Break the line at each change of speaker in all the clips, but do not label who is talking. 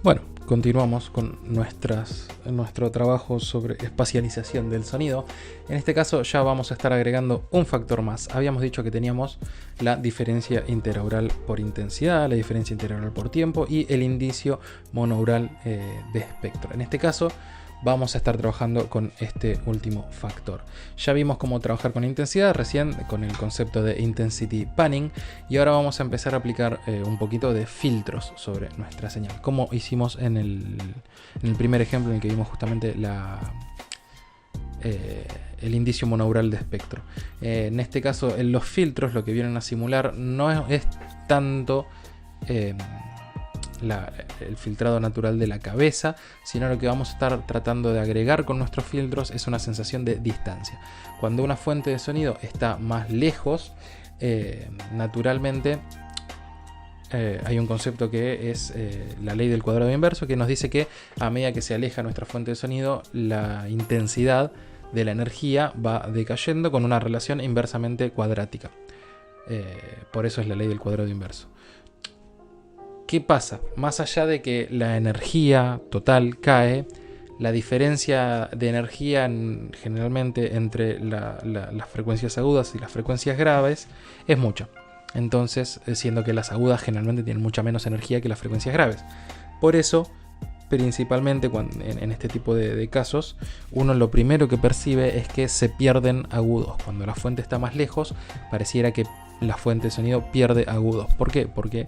Bueno, continuamos con nuestro trabajo sobre espacialización del sonido. En este caso ya vamos a estar agregando un factor más. Habíamos dicho que teníamos la diferencia interaural por intensidad, la diferencia interaural por tiempo y el indicio monaural de espectro. En este caso vamos a estar trabajando con este último factor. Ya vimos cómo trabajar con intensidad recién con el concepto de intensity panning, y ahora vamos a empezar a aplicar un poquito de filtros sobre nuestra señal, como hicimos en el primer ejemplo en el que vimos justamente el indicio monaural de espectro. En este caso, en los filtros lo que vienen a simular no es tanto el filtrado natural de la cabeza, sino lo que vamos a estar tratando de agregar con nuestros filtros es una sensación de distancia. Cuando una fuente de sonido está más lejos, naturalmente hay un concepto que es la ley del cuadrado inverso, que nos dice que a medida que se aleja nuestra fuente de sonido, la intensidad de la energía va decayendo con una relación inversamente cuadrática. Por eso es la ley del cuadrado inverso. ¿Qué pasa? Más allá de que la energía total cae, la diferencia de energía generalmente entre las frecuencias agudas y las frecuencias graves es mucha. Entonces, siendo que las agudas generalmente tienen mucha menos energía que las frecuencias graves. Por eso, principalmente en este tipo de casos, uno lo primero que percibe es que se pierden agudos. Cuando la fuente está más lejos, pareciera que la fuente de sonido pierde agudos. ¿Por qué? Porque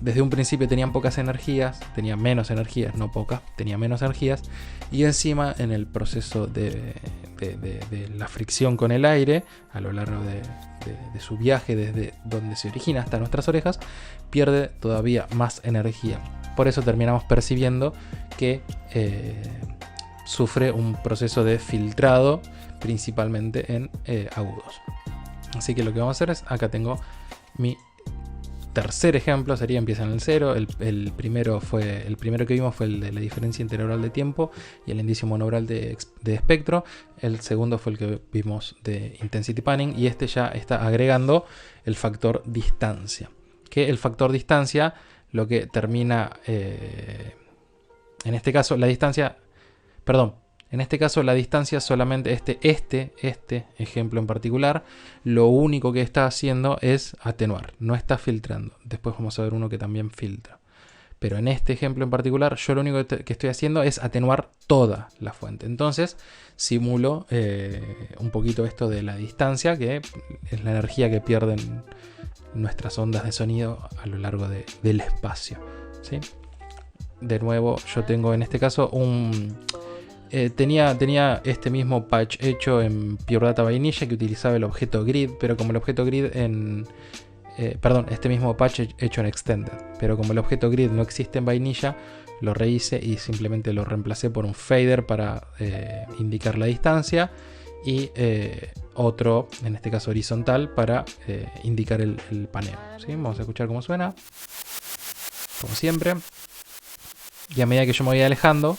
desde un principio tenían pocas energías, tenía menos energías, no pocas, tenía menos energías, y encima en el proceso de la fricción con el aire, a lo largo de su viaje desde donde se origina hasta nuestras orejas, pierde todavía más energía. Por eso terminamos percibiendo que sufre un proceso de filtrado, principalmente en agudos. Así que lo que vamos a hacer es, acá tengo mi tercer ejemplo, empieza en el 0. El primero que vimos fue el de la diferencia interaural de tiempo y el indicio monaural de espectro. El segundo fue el que vimos de intensity panning, y este ya está agregando el factor distancia. Que el factor distancia lo que termina, en este caso la distancia solamente este ejemplo en particular, lo único que está haciendo es atenuar, no está filtrando. Después vamos a ver uno que también filtra. Pero en este ejemplo en particular, yo lo único que estoy haciendo es atenuar toda la fuente. Entonces simulo un poquito esto de la distancia, que es la energía que pierden nuestras ondas de sonido a lo largo del espacio, ¿sí? De nuevo, yo tengo en este caso tenía este mismo patch hecho en Pure Data Vainilla, que utilizaba el objeto grid, pero como el objeto grid este mismo patch hecho en Extended, pero como el objeto grid no existe en Vainilla, lo rehice y simplemente lo reemplacé por un fader para indicar la distancia, y otro, en este caso horizontal, para indicar el paneo, ¿sí? Vamos a escuchar cómo suena, como siempre, y a medida que yo me voy alejando,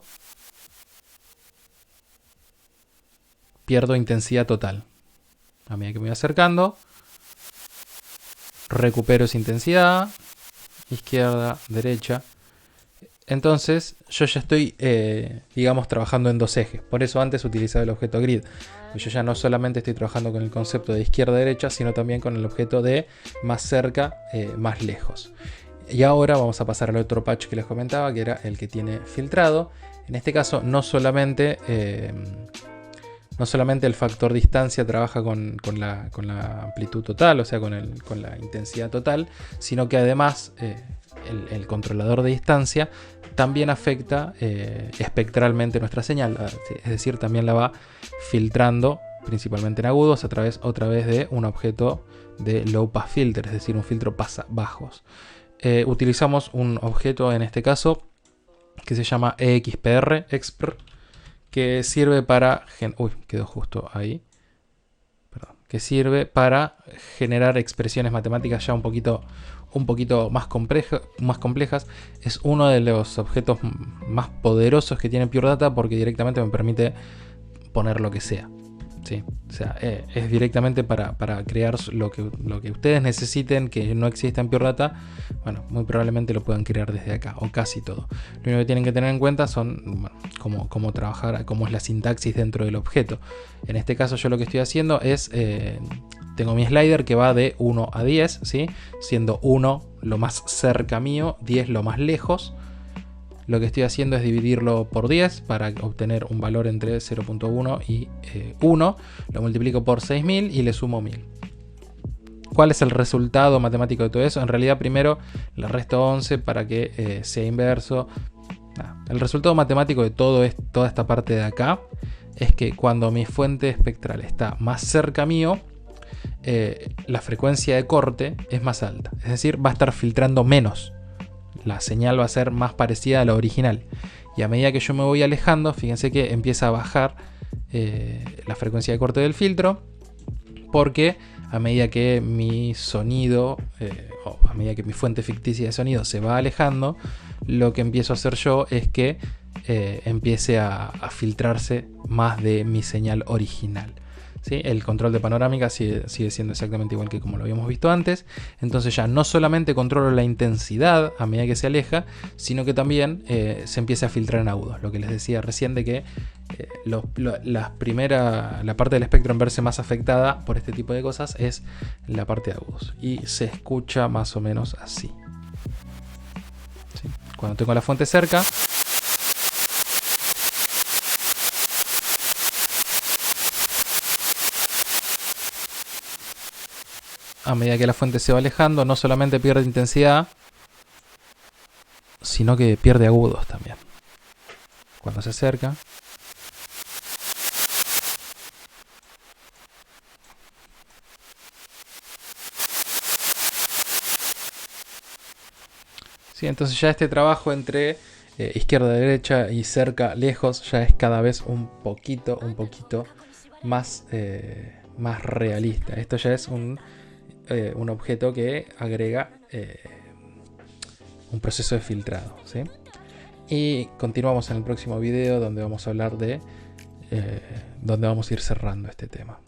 pierdo intensidad total. A medida que me voy acercando, recupero esa intensidad, izquierda, derecha. Entonces yo ya estoy, digamos, trabajando en dos ejes. Por eso antes utilizaba el objeto grid. Yo ya no solamente estoy trabajando con el concepto de izquierda-derecha, sino también con el objeto de más cerca, más lejos. Y ahora vamos a pasar al otro patch que les comentaba, que era el que tiene filtrado. En este caso no solamente el factor distancia trabaja con la amplitud total, o sea, con la intensidad total, sino que además el controlador de distancia también afecta espectralmente nuestra señal, es decir, también la va filtrando principalmente en agudos otra vez de un objeto de low pass filter, es decir, un filtro pasa bajos. Utilizamos un objeto en este caso que se llama EXPR, que sirve para generar expresiones matemáticas ya un poquito más complejas. Es uno de los objetos más poderosos que tiene Pure Data, porque directamente me permite poner lo que sea. Sí, o sea, es directamente para crear lo que ustedes necesiten que no exista en Pure Data. Bueno, muy probablemente lo puedan crear desde acá, o casi todo. Lo único que tienen que tener en cuenta son, bueno, cómo trabajar, cómo es la sintaxis dentro del objeto. En este caso yo lo que estoy haciendo es, tengo mi slider que va de 1 a 10, ¿sí? Siendo 1 lo más cerca mío, 10 lo más lejos. Lo que estoy haciendo es dividirlo por 10 para obtener un valor entre 0.1 y 1. Lo multiplico por 6000 y le sumo 1000. ¿Cuál es el resultado matemático de todo eso? En realidad primero le resto 11 para que sea inverso. El resultado matemático de toda esta parte de acá es que cuando mi fuente espectral está más cerca mío, la frecuencia de corte es más alta. Es decir, va a estar filtrando menos. La señal va a ser más parecida a la original. Y a medida que yo me voy alejando, fíjense que empieza a bajar la frecuencia de corte del filtro. Porque a medida que mi sonido, o a medida que mi fuente ficticia de sonido se va alejando, lo que empiezo a hacer yo es que empiece a filtrarse más de mi señal original. ¿Sí? El control de panorámica sigue siendo exactamente igual que como lo habíamos visto antes. Entonces ya no solamente controlo la intensidad a medida que se aleja, sino que también se empieza a filtrar en agudos. Lo que les decía recién de que la parte del espectro en verse más afectada por este tipo de cosas es la parte de agudos. Y se escucha más o menos así. ¿Sí? Cuando tengo la fuente cerca, a medida que la fuente se va alejando, no solamente pierde intensidad, sino que pierde agudos también. Cuando se acerca. Sí, entonces ya este trabajo entre izquierda, derecha y cerca, lejos, ya es cada vez un poquito más realista. Esto ya es un objeto que agrega un proceso de filtrado, ¿sí? Y continuamos en el próximo video donde vamos a hablar de donde vamos a ir cerrando este tema.